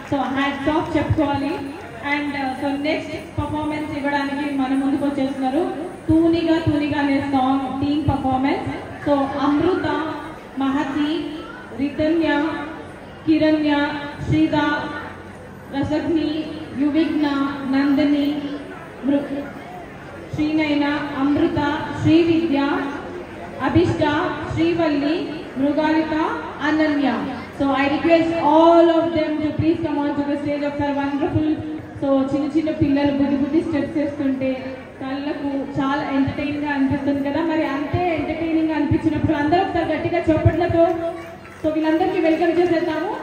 So hats off చెప్పుకోవాలి. And so next performance ఇవ్వడానికి మన ముందుకు వచ్చేస్తున్నారు తూనిగా తూనిగా అనే song team performance. So Amrutha, Mahathi, Rithanya, Kiranya, Sreeda, Rasagni, Yuvighna, Nandini, Srinayana, Amrutha, Srividya, Abhishta, Srivalli, Mrugalika, Ananya. So I request all of them to please come on to the stage of our wonderful. So చిన్న చిన్న పిల్లలు బుద్ధి స్టెప్స్ చేస్తుంటే కళ్ళకు చాలా ఎంటర్టైనింగ్ గా అనిపిస్తుంది కదా. మరి అంతే ఎంటర్టైనింగ్ గా అనిపించినప్పుడు అందరూ ఒకసారి గట్టిగా చప్పట్లతో సో వీళ్ళందరికీ వెల్కమ్ చేసేద్దాము.